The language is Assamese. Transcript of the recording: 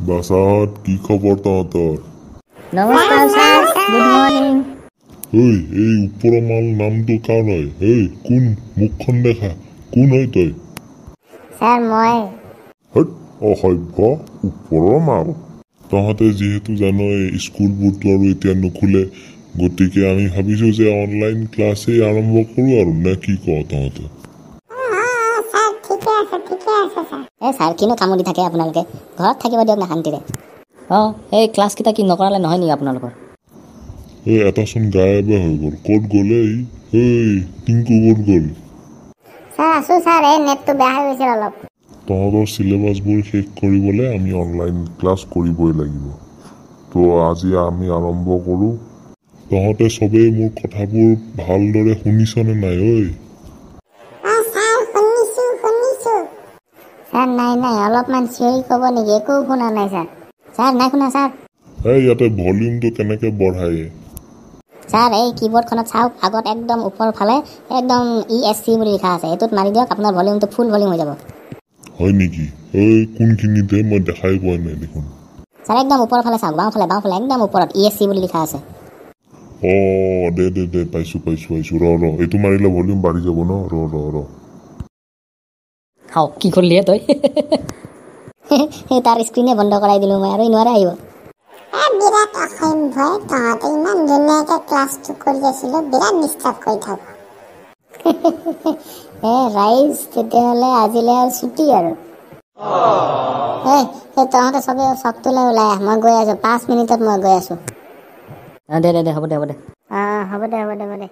বাসাত কি খবৰ তহঁতৰ? নমস্কাৰ স্যাৰ, গুড মৰ্নিং। এই ওপৰৰ মাল নামটো কাৰ হয়? কোন? মুখখন দেখা, কোন হয় তই? স্যাৰ মই অসভ্য, ওপৰৰ মাল। তহঁতে যিহেতু জানই স্কুলবোৰতো আৰু এতিয়া নুখোলে, গতিকে আমি ভাবিছো যে অনলাইন ক্লাছেই আৰম্ভ কৰোঁ আৰু, নে কি কওঁ তহঁতে? স্যাৰ কিনো কামুৰি থাকে আপোনালোকে, ঘৰত থাকিব দিয়ক না শান্তিৰে। এই ক্লাছ কেইটা কি নকৰালে নহয় নেকি আপোনালোকৰ? এটাচোন গায়বে হৈ গ'ল, ক'ত গ'লে টিংকু ক'ত গ'ল? স্যার আছো স্যার, এই নেটটো বেয়া হৈ গৈছিল অলপ। তহঁতৰ চিলেবাছবোৰ শেষ কৰিবলৈ আমি অনলাইন ক্লাছ কৰিবই লাগিব। তো আজি আমি আৰম্ভ কৰোঁ। তহঁতে চবেই মোৰ কথাবোৰ ভালদৰে শুনিছনে নাই? স্যাৰ নাই অলপমান চিঞৰি ক'ব নেকি? একো শুনা নাই স্যাৰ। স্যাৰ নাই শুনা স্যাৰ। ইয়াতে ভলিউমটো কেনেকৈ বঢ়ায়ে? স্যাৰ এই কিবৰ্ডখনত চাওক, আগত একদম ওপৰ ফালে একদম ESC বুলি লিখা আছে, এইটোত মাৰি দিয়ক, আপোনাৰ ভলিউমটো ফুল ভলিউম হৈ যাব। হয় নেকি? কোনখিনিতে? মই দেখাই পোৱা নাই দেখোন। স্যাৰ একদম ওপৰ ফালে চাওক, বাওঁফালে একদম ওপৰত ESC বুলি লিখা আছে। দে পাইছো। ৰ এইটো মাৰিলে ভলিউম বাঢ়ি যাব ন? ৰ কি কৰিলি তই? তাৰ স্ক্ৰীনে বন্ধ কৰাই দিলোঁ মই, আৰু নোৱাৰে আহিব। বিৰাট অসভ্য, তহঁতে ইমান ধুনীয়াকে ক্লাছটো কৰি আছিলো, বিৰাট ডিষ্টাৰ্ব কৰি থাক। ৰাইজ, তেতিয়াহ'লে আজিলৈ আৰু ছুটি আৰু। তহঁতে চবে চকটো লৈ ওলাই আহ, মই গৈ আছো, 5 মিনিটত মই গৈ আছো। দে হ'ব দে। হ'ব দে।